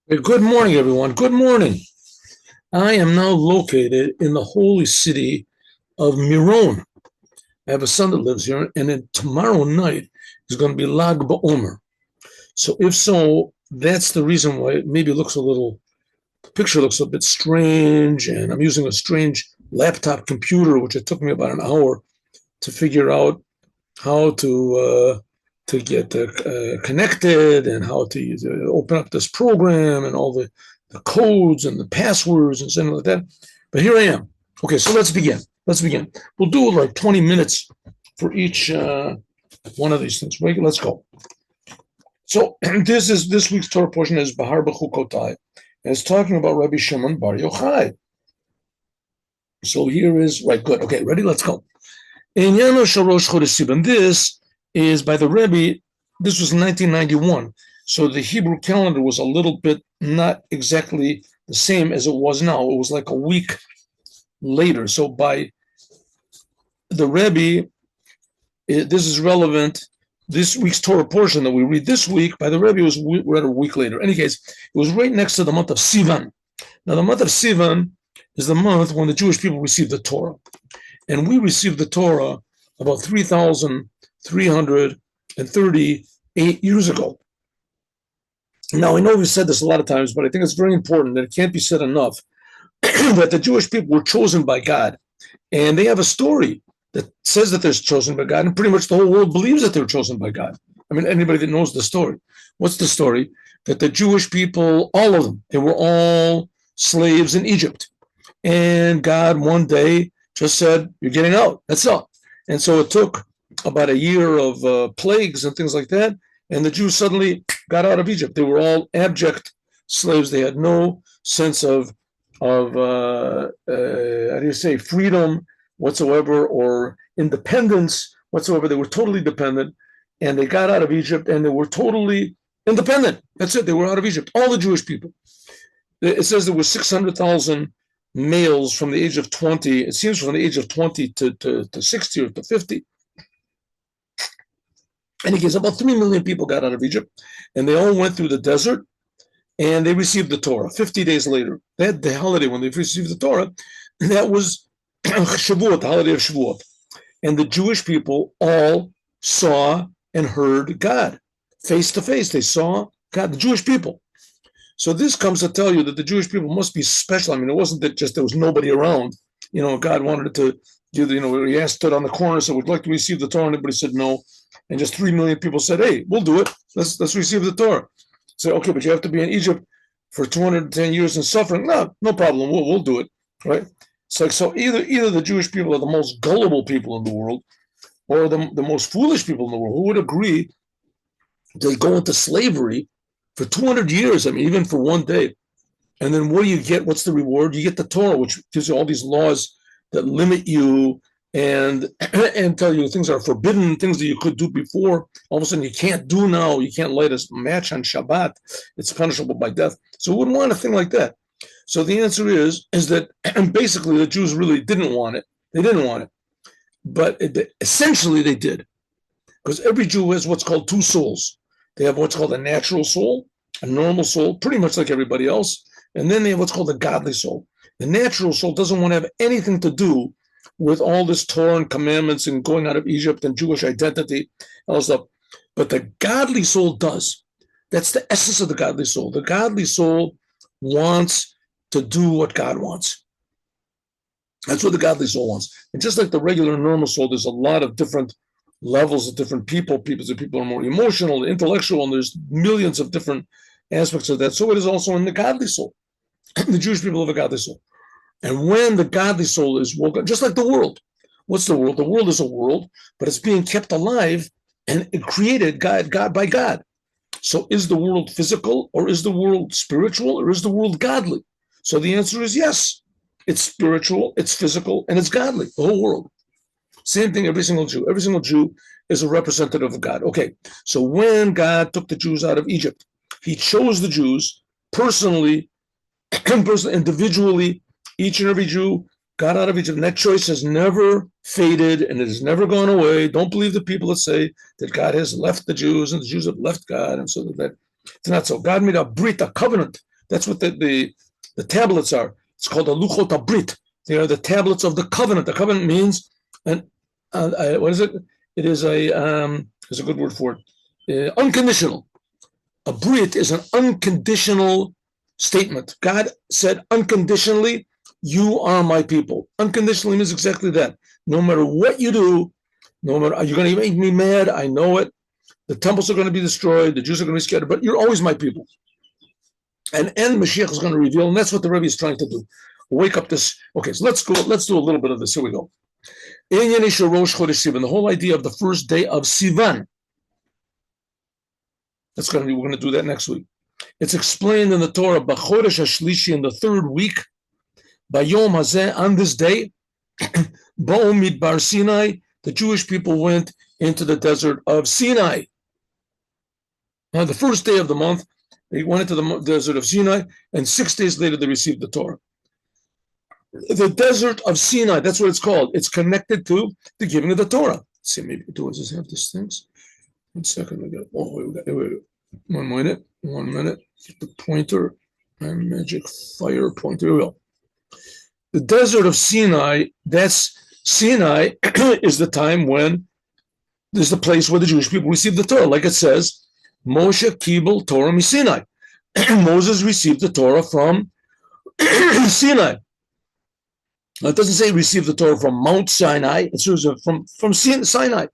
Hey, good morning, everyone. Good morning. I am now located in the holy city of Miron. I have a son that lives here, and then tomorrow night is going to be Lag BaOmer. So, if so, that's the reason why it maybe looks a little, the picture looks a bit strange, and I'm using a strange laptop computer, which it took me about an hour to figure out how to get connected and how to open up this program and all the codes and the passwords and something like that. But here I am. Okay, so let's begin. Let's begin. We'll do like 20 minutes for each one of these things. Right? Let's go. So this week's Torah portion is Bahar B'chukotai, and it's talking about Rabbi Shimon Bar Yochai. So here is right. Good. Okay, ready? Let's go. Inyano Shalosh Chodeshim. This is by the Rebbe. This was 1991. So the Hebrew calendar was a little bit not exactly the same as it was now. It was like a week later. So by the Rebbe, this is relevant. This week's Torah portion that we read this week by the Rebbe was read a week later. In any case, it was right next to the month of Sivan. Now, the month of Sivan is the month when the Jewish people received the Torah. And we received the Torah about 3,338 years ago. Now, I know we've said this a lot of times, but I think it's very important that it can't be said enough that the Jewish people were chosen by God. And they have a story that says that they're chosen by God, and pretty much the whole world believes that they're chosen by God. I mean, anybody that knows the story. What's the story? That the Jewish people, all of them, they were all slaves in Egypt. And God one day just said, you're getting out. That's all. And so it took about a year of plagues and things like that. And the Jews suddenly got out of Egypt. They were all abject slaves. They had no sense of how do you say, freedom whatsoever or independence whatsoever. They were totally dependent. And they got out of Egypt and they were totally independent. That's it. They were out of Egypt. All the Jewish people. It says there were 600,000 males from the age of 20, it seems from the age of 20 to 60 or to 50. And he gives about 3 million people got out of Egypt, and they all went through the desert, and they received the Torah 50 days later. They had the holiday when they received the Torah, and that was Shavuot, the holiday of Shavuot. And the Jewish people all saw and heard God face to face. They saw God, the Jewish people. So this comes to tell you that the Jewish people must be special. I mean, it wasn't that just there was nobody around. God wanted to do he asked, stood on the corner, said, would like to receive the Torah. And everybody said no. And just 3 million people said, hey, we'll do it. Let's receive the Torah. So, okay, but you have to be in Egypt for 210 years and suffering. No problem. We'll do it, right? So either the Jewish people are the most gullible people in the world or the most foolish people in the world who would agree to go into slavery for 200 years, I mean, even for one day. And then what do you get? What's the reward? You get the Torah, which gives you all these laws that limit you and tell you things are forbidden, things that you could do before. All of a sudden you can't do now. You can't light a match on Shabbat. It's punishable by death. So who wouldn't want a thing like that? So the answer is that basically the Jews really didn't want it. They didn't want it. But essentially they did. Because every Jew has what's called two souls. They have what's called a natural soul, a normal soul, pretty much like everybody else. And then they have what's called a godly soul. The natural soul doesn't want to have anything to do with all this Torah and commandments and going out of Egypt and Jewish identity, all stuff. But the godly soul does. That's the essence of the godly soul. The godly soul wants to do what God wants. That's what the godly soul wants. And just like the regular normal soul, there's a lot of different levels of different people. People are more emotional, intellectual, and there's millions of different aspects of that. So it is also in the godly soul. The Jewish people have a godly soul. And when the godly soul is woken, just like the world. What's the world? The world is a world, but it's being kept alive and created God by God. So is the world physical, or is the world spiritual, or is the world godly? So the answer is yes. It's spiritual, it's physical, and it's godly, the whole world. Same thing, every single Jew. Every single Jew is a representative of God. Okay, so when God took the Jews out of Egypt, he chose the Jews personally, individually. Each and every Jew got out of Egypt, and that choice has never faded, and it has never gone away. Don't believe the people that say that God has left the Jews, and the Jews have left God, and so that it's not so. God made a brit, a covenant That's what the tablets are. It's called the Luchot HaBrit. They are the tablets of the covenant. The covenant means, what is it? It is there's a good word for it, unconditional. A Brit is an unconditional statement. God said unconditionally, you are my people. Unconditionally means exactly that. No matter what you do, no matter, you're going to make me mad, I know it. The temples are going to be destroyed, the Jews are going to be scattered, but you're always my people. And Moshiach is going to reveal, and that's what the Rebbe is trying to do. Wake up this. Okay, so let's do a little bit of this. Here we go. The whole idea of the first day of Sivan. We're going to do that next week. It's explained in the Torah, B'chodesh HaShlishi, in the third week, Bayom Hazeh, on this day, Ba'u Midbar Sinai, the Jewish people went into the desert of Sinai. Now, the first day of the month, they went into the desert of Sinai, and 6 days later, they received the Torah. The desert of Sinai, that's what it's called. It's connected to the giving of the Torah. Let's see, maybe does this have these things? 1 second. Wait. 1 minute. Get the pointer. My magic fire pointer. Here we go. The desert of Sinai, Sinai is the time when there's the place where the Jewish people receive the Torah. Like it says, Moshe Kibel Torah mi Sinai. Moses received the Torah from Sinai. Now, it doesn't say received the Torah from Mount Sinai. It says from Sinai.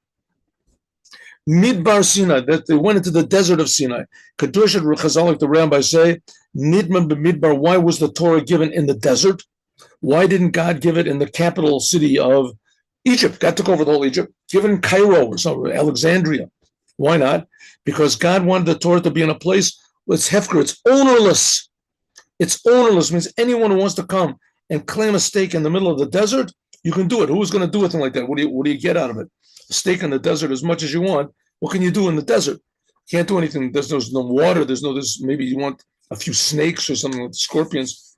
Midbar Sinai, that they went into the desert of Sinai. Kadosh Chazal, like the rabbis say, Nidman b'Midbar. Why was the Torah given in the desert? Why didn't God give it in the capital city of Egypt? God took over the whole Egypt. Given in Cairo or somewhere, Alexandria. Why not? Because God wanted the Torah to be in a place where it's hefker, it's ownerless. It's ownerless, means anyone who wants to come and claim a stake in the middle of the desert, you can do it. Who's going to do a thing like that? What do you get out of it? A stake in the desert as much as you want. What can you do in the desert? You can't do anything. There's no water. Maybe you want a few snakes or something with scorpions.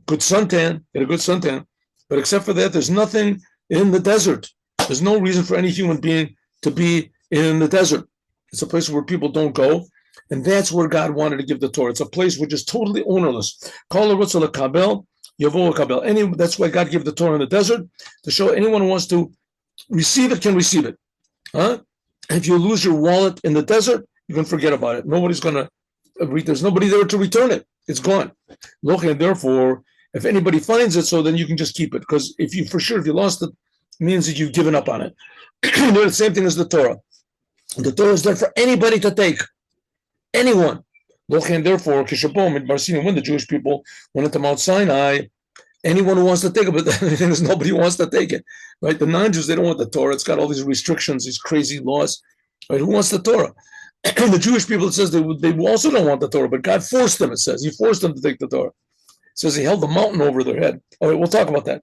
Good suntan, get a good suntan. But except for that, there's nothing in the desert. There's no reason for any human being to be in the desert. It's a place where people don't go. And that's where God wanted to give the Torah. It's a place which is totally ownerless. That's why God gave the Torah in the desert, to show anyone who wants to receive it can receive it. If you lose your wallet in the desert, you can forget about it. Nobody's going to read. There's nobody there to return it. It's gone. And therefore, if anybody finds it, so then you can just keep it. Because if you lost it, it means that you've given up on it. The same thing as the Torah. The Torah is there for anybody to take. Anyone. And therefore, when the Jewish people went into Mount Sinai, anyone who wants to take it, but the thing is nobody wants to take it. Right? The non-Jews, they don't want the Torah. It's got all these restrictions, these crazy laws. Right? Who wants the Torah? The Jewish people, it says they also don't want the Torah, but God forced them, it says. He forced them to take the Torah. It says he held the mountain over their head. All right, we'll talk about that.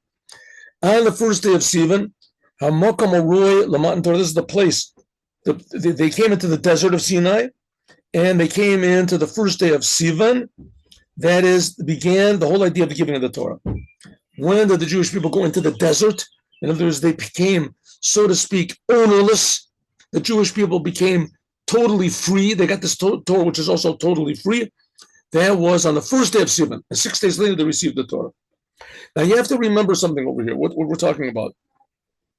On the first day of Sivan, this is the place. They came into the desert of Sinai, and they came into the first day of Sivan. That is, began the whole idea of the giving of the Torah. When did the Jewish people go into the desert? In other words, they became, so to speak, ownerless. The Jewish people became totally free. They got this Torah, which is also totally free. That was on the first day of Sivan. And 6 days later, they received the Torah. Now, you have to remember something over here, what we're talking about.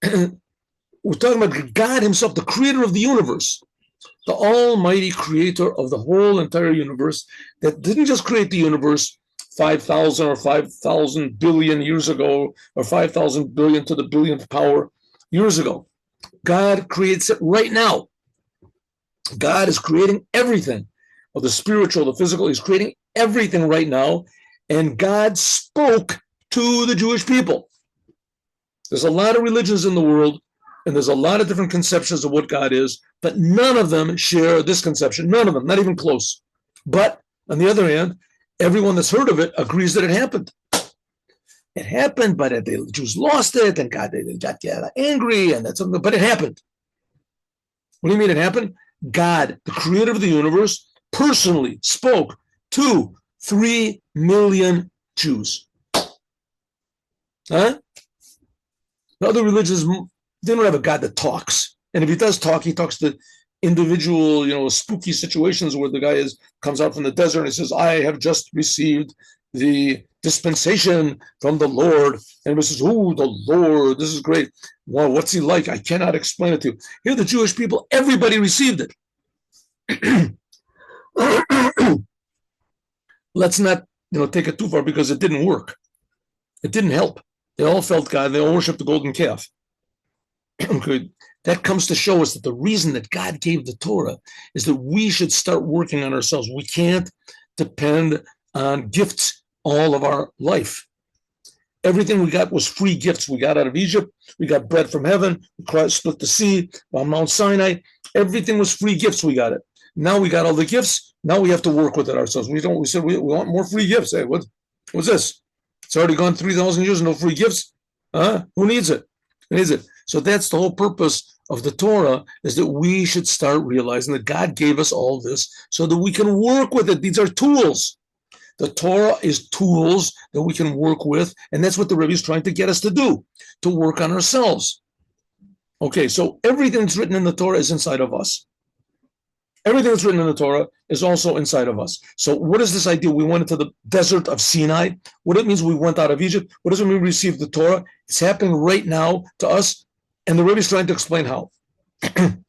We're talking about God himself, the creator of the universe, the almighty creator of the whole entire universe, that didn't just create the universe 5,000 or 5,000 billion years ago, or 5,000 billion to the billionth power years ago. God creates it right now. God is creating everything, of the spiritual, the physical. He's creating everything right now. And God spoke to the Jewish people. There's a lot of religions in the world, and there's a lot of different conceptions of what God is, but none of them share this conception. None of them, not even close. But on the other hand, everyone that's heard of it agrees that it happened. It happened, but the Jews lost it, and God, they got angry, and that's something. But it happened. What do you mean it happened? God, the creator of the universe, personally spoke to 3 million Jews. Huh? The other religions, they don't have a God that talks. And if he does talk, he talks to individual, spooky situations where the guy comes out from the desert and he says, I have just received the dispensation from the Lord. And he says, oh, the Lord, this is great. Wow, what's he like? I cannot explain it to you. Here, the Jewish people, everybody received it. Let's not, take it too far, because it didn't work. It didn't help. They all felt God. They all worshiped the golden calf. Okay. That comes to show us that the reason that God gave the Torah is that we should start working on ourselves. We can't depend on gifts all of our life. Everything we got was free gifts. We got out of Egypt. We got bread from heaven. We split the sea on Mount Sinai. Everything was free gifts. We got it. Now we got all the gifts. Now we have to work with it ourselves. We said we want more free gifts. Hey, what's this? It's already gone 3,000 years, no free gifts. Who needs it? Who needs it? So that's the whole purpose of the Torah, is that we should start realizing that God gave us all this so that we can work with it. These are tools. The Torah is tools that we can work with, and that's what the Rebbe is trying to get us to do, to work on ourselves. Okay, so everything that's written in the Torah is inside of us. Everything that's written in the Torah is also inside of us. So what is this idea? We went into the desert of Sinai. What it means we went out of Egypt. What does it mean we received the Torah? It's happening right now to us, and the Rebbe is trying to explain how. And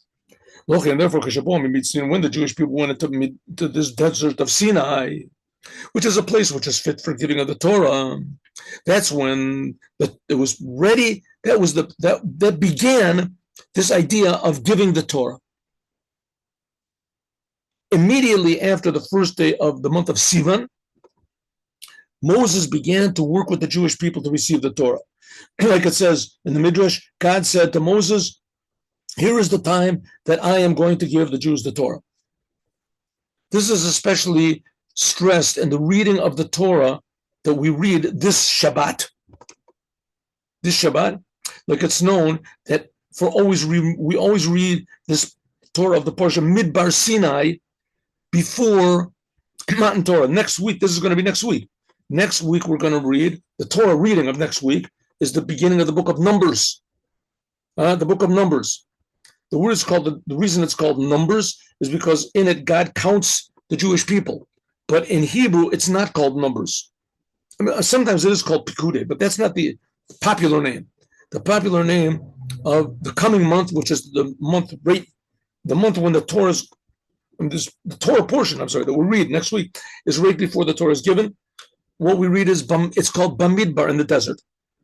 therefore, when the Jewish people went into this desert of Sinai, which is a place which is fit for giving of the Torah, that's when it was ready. That began this idea of giving the Torah. Immediately after the first day of the month of Sivan, Moses began to work with the Jewish people to receive the Torah. Like it says in the Midrash, God said to Moses, here is the time that I am going to give the Jews the Torah. This is especially stressed in the reading of the Torah that we read this Shabbat. This Shabbat, like it's known that we always read this Torah of the Parsha Midbar Sinai before Matan Torah. Next week, this is going to be next week. Next week, we're going to read the Torah reading of next week is the beginning of the book of Numbers. The book of Numbers. The reason it's called Numbers is because in it God counts the Jewish people. But in Hebrew, it's not called Numbers. I mean, sometimes it is called Pekude, but that's not the popular name. The popular name of the coming month, which is the month when the Torah's the Torah portion, that we'll read next week, is right before the Torah is given. What we read is, it's called Bamidbar, in the desert.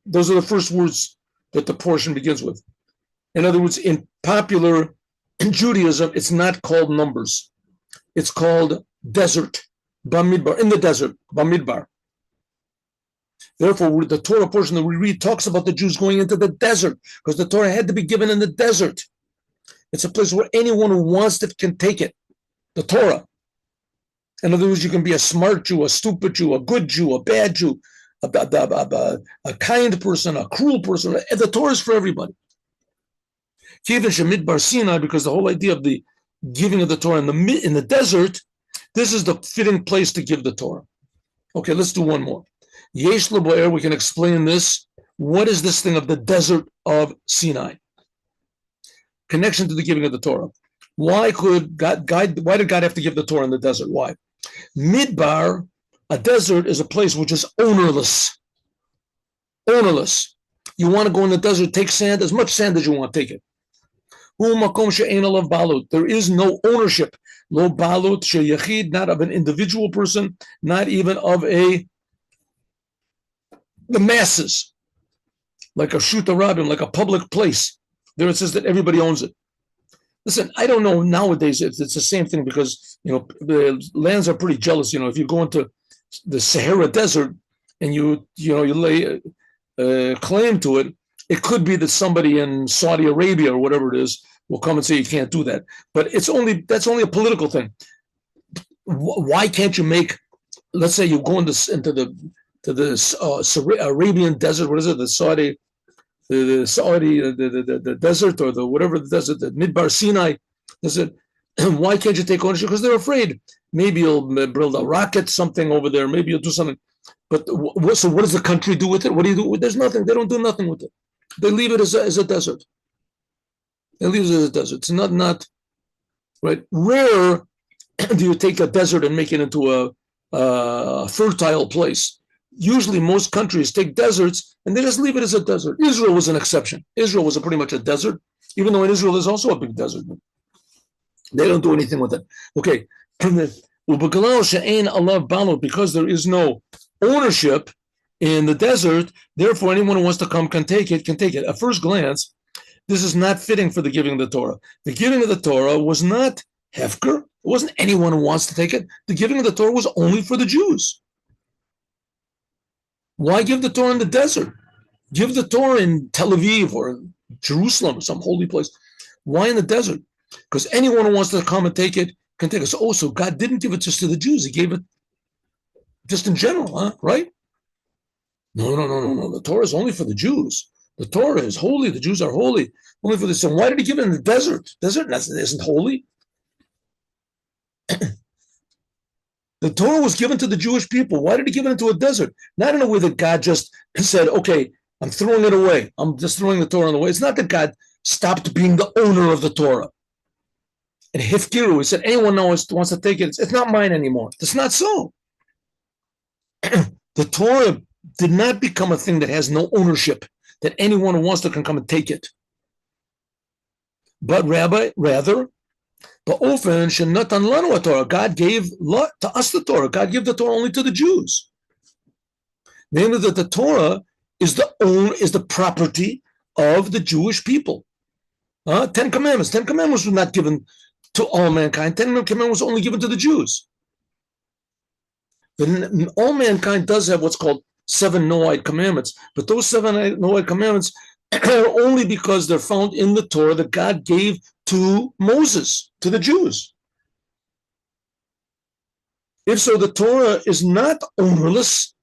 Those are the first words that the portion begins with. In other words, in popular Judaism, it's not called Numbers. It's called desert, Bamidbar, in the desert, Bamidbar. Therefore, the Torah portion that we read talks about the Jews going into the desert, because the Torah had to be given in the desert. It's a place where anyone who wants it can take it. The Torah. In other words, you can be a smart Jew, a stupid Jew, a good Jew, a bad Jew, a kind person, a cruel person. The Torah is for everybody. Because the whole idea of the giving of the Torah in the desert, this is the fitting place to give the Torah. Okay, let's do one more. Yesh L'Boer, we can explain this. What is this thing of the desert of Sinai? Connection to the giving of the Torah. Why did God have to give the Torah in the desert? Why? Midbar, a desert, is a place which is ownerless. Ownerless. You want to go in the desert, take sand, as much sand as you want, take it. There is no ownership. Lo balut sheyachid, not of an individual person, not even of the masses, like a shuta rabbin, like a public place. There it says that everybody owns it. Listen, I don't know nowadays if it's the same thing, because the lands are pretty jealous. If you go into the Sahara Desert and you lay claim to it, it could be that somebody in Saudi Arabia or whatever it is will come and say you can't do that. But that's only a political thing. Why can't you make? Let's say you go into the Arabian desert. What is it? The desert, or the whatever the desert, the Midbar Sinai desert. Why can't you take ownership? Because they're afraid. Maybe you'll build a rocket, something over there. Maybe you'll do something. But so what does the country do with it? What do you do? There's nothing. They don't do nothing with it. They leave it as a desert. They leave it as a desert. It's not right? Rare do you take a desert and make it into a fertile place. Usually most countries take deserts and they just leave it as a desert. Israel was an exception. Israel was pretty much a desert, even though in Israel there's also a big desert. They don't do anything with it. Okay. Because there is no ownership in the desert, therefore anyone who wants to come can take it. At first glance, this is not fitting for the giving of the Torah. The giving of the Torah was not hefker. It wasn't anyone who wants to take it. The giving of the Torah was only for the Jews. Why give the Torah in the desert? Give the Torah in Tel Aviv or in Jerusalem or some holy place. Why in the desert? Because anyone who wants to come and take it can take it. So God didn't give it just to the Jews. He gave it just in general, right? No. The Torah is only for the Jews. The Torah is holy. The Jews are holy. Only for this. And why did he give it in the desert? Desert isn't holy. The Torah was given to the Jewish people. Why did he give it into a desert? Not in a way that God just said, okay, I'm throwing it away. I'm just throwing the Torah away. It's not that God stopped being the owner of the Torah. And Hifkiru, he said, anyone wants to take it, it's not mine anymore. That's not so. The Torah did not become a thing that has no ownership, that anyone who wants to can come and take it. But rather, God gave to us the Torah. God gave the Torah only to the Jews. Namely, that the Torah is the property of the Jewish people. 10 Commandments. 10 Commandments were not given to all mankind. 10 Commandments were only given to the Jews. Then all mankind does have what's called 7 Noahide commandments, but those 7 Noahide commandments are only because they're found in the Torah that God gave to Moses, to the Jews. If so, the Torah is not ownerless.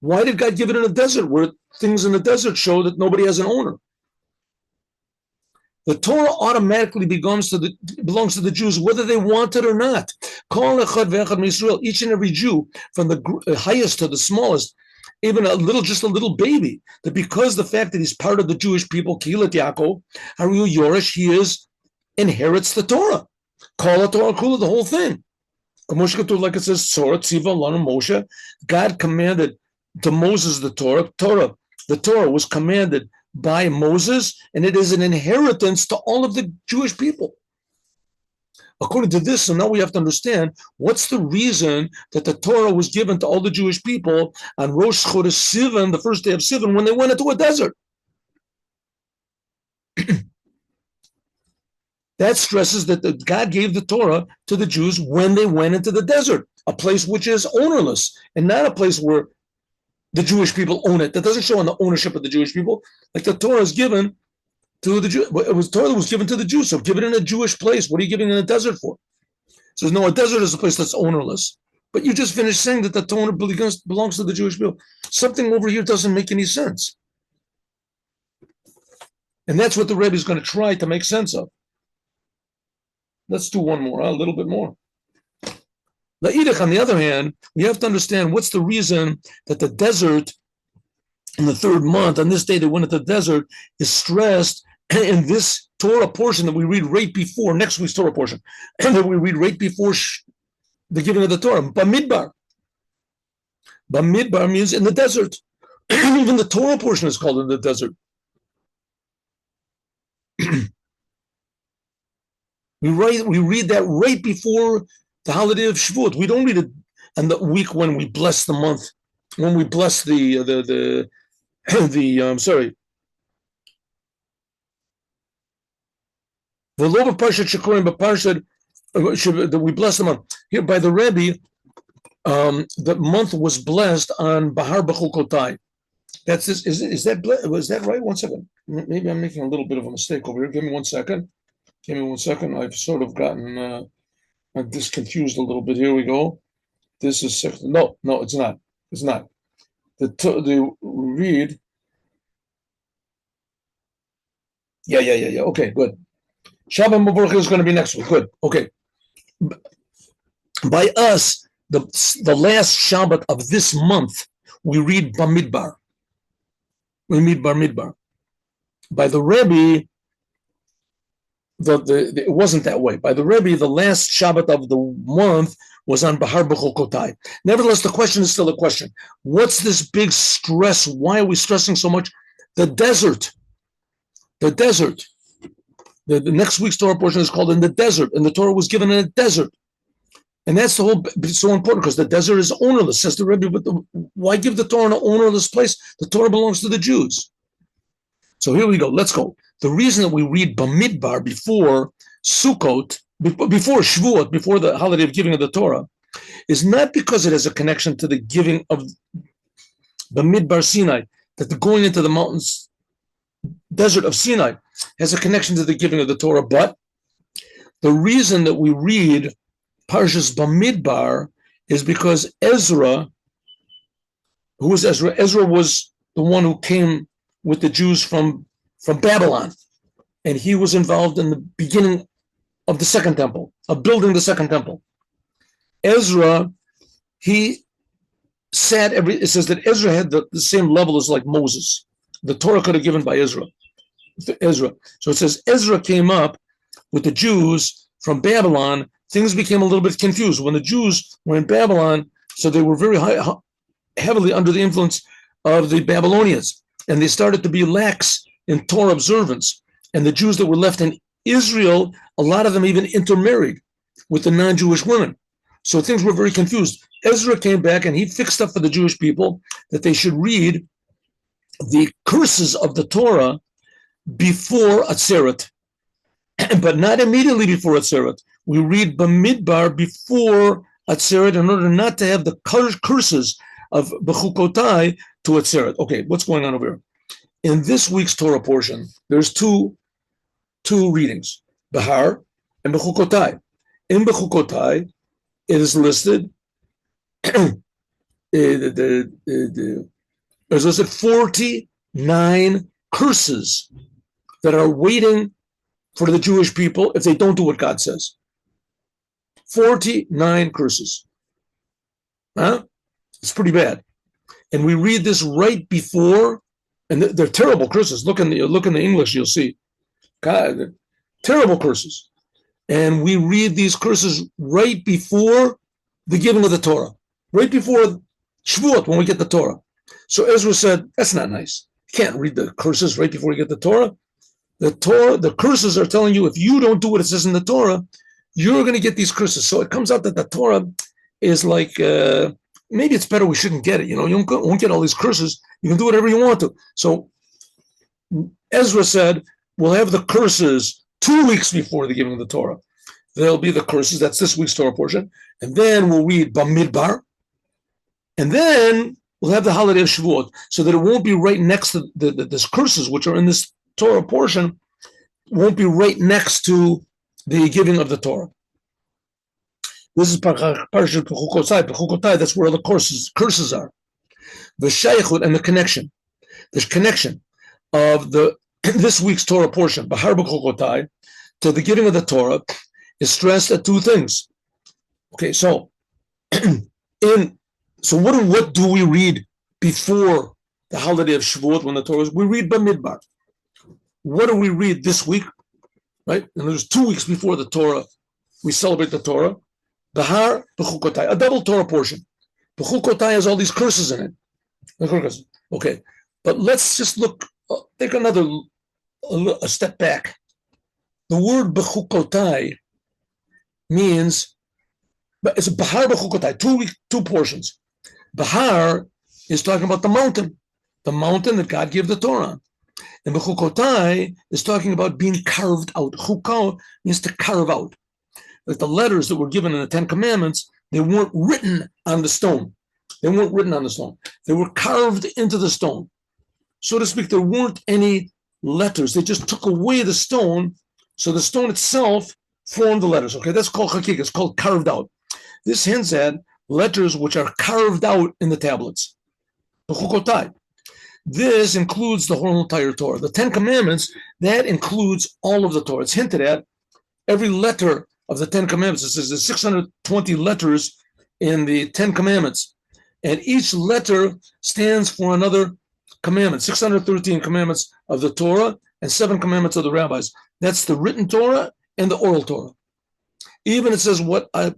Why did God give it in a desert where things in the desert show that nobody has an owner? The Torah automatically belongs to the Jews, whether they want it or not. Each and every Jew, from the highest to the smallest, even just a little baby, that because the fact that he's part of the Jewish people, Kilat Yaakov, Haru Yorish, he inherits the Torah. Kol Torah Kula, the whole thing. Like it says, Moshe, God commanded to Moses the Torah. The Torah was commanded by Moses, and it is an inheritance to all of the Jewish people. According to this, so now we have to understand what's the reason that the Torah was given to all the Jewish people on Rosh Chodesh Sivan, the first day of Sivan, when they went into a desert. That stresses that God gave the Torah to the Jews when they went into the desert, a place which is ownerless, and not a place where the Jewish people own it. That doesn't show on the ownership of the Jewish people. Like the Torah is given to the Jews. Torah was given to the Jews. So give it in a Jewish place. What are you giving in a desert for? So no, a desert is a place that's ownerless. But you just finished saying that the Torah belongs to the Jewish people. Something over here doesn't make any sense. And that's what the Rebbe is going to try to make sense of. Let's do one more, a little bit more. La'idach, on the other hand, we have to understand what's the reason that the desert in the 3rd month, on this day they went into the desert, is stressed in this Torah portion that we read right before next week's Torah portion, and that we read right before the giving of the Torah, Bamidbar. Bamidbar means in the desert. Even the Torah portion is called in the desert. We read that right before the holiday of Shavuot. We don't read it on the week when we bless the month, when we bless the Lova Parshat Shekurim, but Parshat that we bless the month. Here by the Rebbe, the month was blessed on Bahar B'chukotai. That's this. Was that right? 1 second. Maybe I'm making a little bit of a mistake over here. Give me 1 second. I've sort of gotten confused a little bit. Here we go. This is no, it's not. It's not. The read. Yeah. Okay, good. Shabbat Mavorach is going to be next week. Good. Okay. By us, the last Shabbat of this month, we read Bamidbar. We read Bamidbar. By the Rebbe, it wasn't that way. By the Rebbe, the last Shabbat of the month was on Bahar B'chukotai. Nevertheless, the question is still a question. What's this big stress? Why are we stressing so much? The desert. The desert. The next week's Torah portion is called In the Desert, and the Torah was given in a desert. And that's the whole, it's so important because the desert is ownerless, says the Rebbe, but why give the Torah in an ownerless place? The Torah belongs to the Jews. So here we go, let's go. The reason that we read Bamidbar before Sukkot, before Shavuot, before the holiday of giving of the Torah, is not because it has a connection to the giving of Bamidbar Sinai, that the going into the mountains, desert of Sinai, has a connection to the giving of the Torah, but the reason that we read Parshas Bamidbar is because Ezra, who was Ezra? Ezra was the one who came with the Jews from Babylon, and he was involved in the beginning of the second temple, of building the second temple. Ezra, it says that Ezra had the same level as like Moses. The Torah could have given by Ezra. So it says Ezra came up with the Jews from Babylon. Things became a little bit confused. When the Jews were in Babylon, so they were very heavily under the influence of the Babylonians, and they started to be lax in Torah observance. And the Jews that were left in Israel, a lot of them even intermarried with the non-Jewish women. So things were very confused. Ezra came back and he fixed up for the Jewish people that they should read the curses of the Torah before Atzeret, but not immediately before Atzeret. We read Bamidbar before Atzeret in order not to have the curses of Bechukotai to Atzeret. Okay, what's going on over here? In this week's Torah portion, there's two readings, Bahar and Bechukotai. In Bechukotai, it is listed, there's listed 49 curses that are waiting for the Jewish people if they don't do what God says. 49 curses. Huh? It's pretty bad. And we read this right before, and they're terrible curses. Look in the English, you'll see. God, terrible curses. And we read these curses right before the giving of the Torah, right before Shavuot, when we get the Torah. So Ezra said, that's not nice. You can't read the curses right before you get the Torah. The curses are telling you, if you don't do what it says in the Torah, you're going to get these curses. So it comes out that the Torah is like, maybe it's better we shouldn't get it. You won't get all these curses. You can do whatever you want to. So Ezra said, we'll have the curses 2 weeks before the giving of the Torah. There'll be the curses. That's this week's Torah portion. And then we'll read Bamidbar. And then we'll have the holiday of Shavuot, so that it won't be right next to this curses, which are in this Torah portion, won't be right next to the giving of the Torah. This is Parashat Bechukotai. That's where all the curses are. The shaykhut and the connection. The connection of this week's Torah portion, Bahar Bechukotai, to the giving of the Torah, is stressed at two things. Okay, so what do we read before the holiday of Shavuot when the Torah is? We read Bamidbar. What do we read this week? Right? And there's 2 weeks before the Torah, we celebrate the Torah. Bahar Bechukotai, a double Torah portion. Bechukotai has all these curses in it. Okay, but let's just take a step back. The word Bechukotai means, it's a Bahar Bechukotai, 2 portions. Bahar is talking about the mountain that God gave the Torah on. And Bechukotai is talking about being carved out. Chukah means to carve out. Like the letters that were given in the 10 Commandments, they weren't written on the stone. They were carved into the stone. So to speak, there weren't any letters. They just took away the stone, so the stone itself formed the letters. Okay, that's called chakik. It's called carved out. This hints at letters which are carved out in the tablets. Bechukotai. This includes the whole entire Torah. The 10 Commandments, that includes all of the Torah. It's hinted at every letter of the 10 Commandments. It says there's 620 letters in the 10 Commandments. And each letter stands for another commandment. 613 commandments of the Torah and 7 commandments of the rabbis. That's the written Torah and the oral Torah. Even it says what a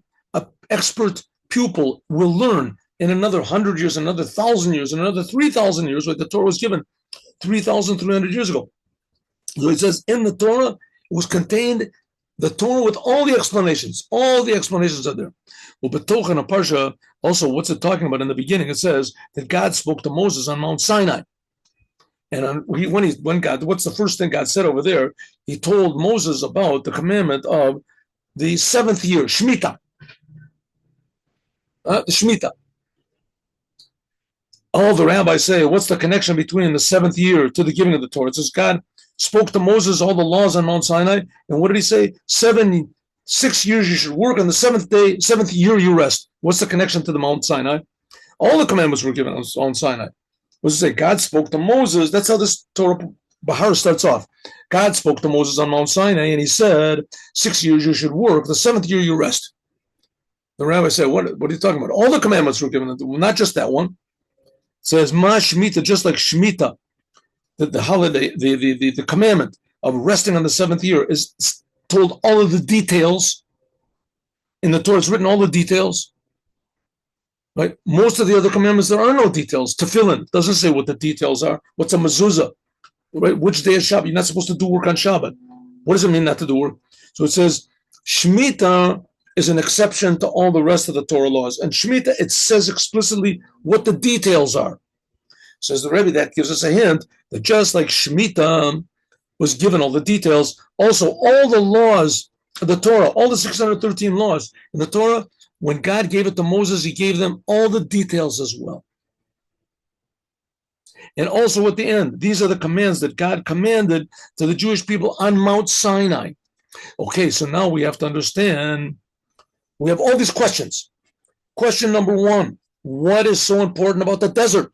expert pupil will learn in another 100 years, another 1,000 years, another 3,000 years, what the Torah was given 3,300 years ago. So it says in the Torah, it was contained the Torah with all the explanations. All the explanations are there. Well, but Tochen and Parsha, also, what's it talking about in the beginning? It says that God spoke to Moses on Mount Sinai. And when God, what's the first thing God said over there? He told Moses about the commandment of the 7th year, Shemitah. The Shemitah. All the rabbis say, what's the connection between the 7th year to the giving of the Torah? It says God spoke to Moses all the laws on Mount Sinai, and what did he say? 6 years you should work, on the 7th year you rest. What's the connection to the Mount Sinai? All the commandments were given on Sinai. What does it say? God spoke to Moses. That's how this Torah Bahar starts off. God spoke to Moses on Mount Sinai, and he said, 6 years you should work, the 7th year you rest. The rabbi said, what are you talking about? All the commandments were given, not just that one. It says, Ma Shemitah, just like Shemitah, the holiday, the commandment of resting on the 7th year is told all of the details. In the Torah, it's written all the details. Right? Most of the other commandments, there are no details. Tefillin doesn't say what the details are. What's a mezuzah? Right? Which day is Shabbat? You're not supposed to do work on Shabbat. What does it mean not to do work? So it says, Shemitah is an exception to all the rest of the Torah laws. And Shemitah, it says explicitly what the details are. Says the Rebbe, that gives us a hint that just like Shemitah was given all the details, also all the laws of the Torah, all the 613 laws in the Torah, when God gave it to Moses, he gave them all the details as well. And also at the end, these are the commands that God commanded to the Jewish people on Mount Sinai. Okay, so now we have to understand, we have all these questions. Question number 1, what is so important about the desert?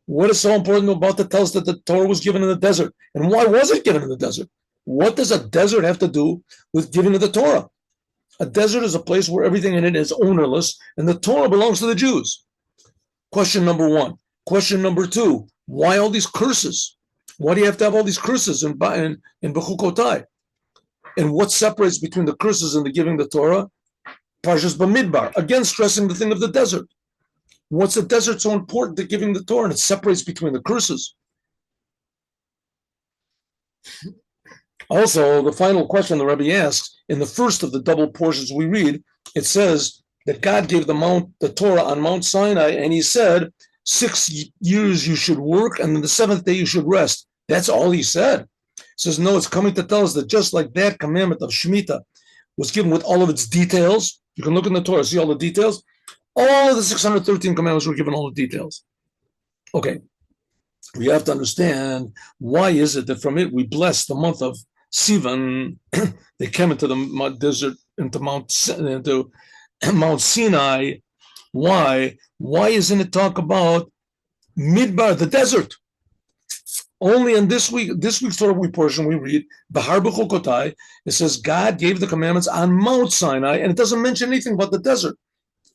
What is so important about the tell us that the Torah was given in the desert? And why was it given in the desert? What does a desert have to do with giving of the Torah? A desert is a place where everything in it is ownerless, and the Torah belongs to the Jews. Question number 1. Question number 2, why all these curses? Why do you have to have all these curses in Bechukotai? And what separates between the curses and the giving of the Torah? Parshas Bamidbar, again stressing the thing of the desert. What's the desert so important to giving the Torah? And it separates between the curses. Also, the final question the Rebbe asks, in the first of the double portions we read, it says that God gave the Torah on Mount Sinai, and he said, 6 years you should work, and then the 7th day you should rest. That's all he said. It says, no, it's coming to tell us that just like that commandment of Shemitah was given with all of its details, you can look in the Torah, see all the details, all of the 613 commandments were given all the details. Okay, we have to understand, why is it that from it we bless the month of Sivan? They came into the desert, into Mount Sinai. Why? Why isn't it talk about Midbar, the desert? Only in this week's Torah portion we read, Bahar B'chukotai, it says God gave the commandments on Mount Sinai, and it doesn't mention anything about the desert.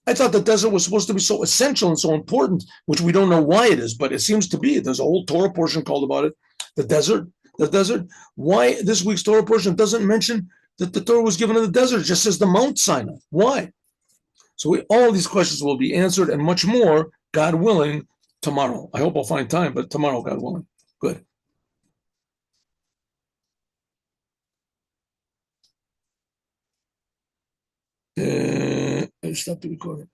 I thought the desert was supposed to be so essential and so important, which we don't know why it is, but it seems to be. There's a whole Torah portion called about it, the desert. Why this week's Torah portion doesn't mention that the Torah was given in the desert? It just says the Mount Sinai. Why? So all these questions will be answered and much more, God willing, tomorrow. I hope I'll find time, but tomorrow, God willing. Good. Stop the recording.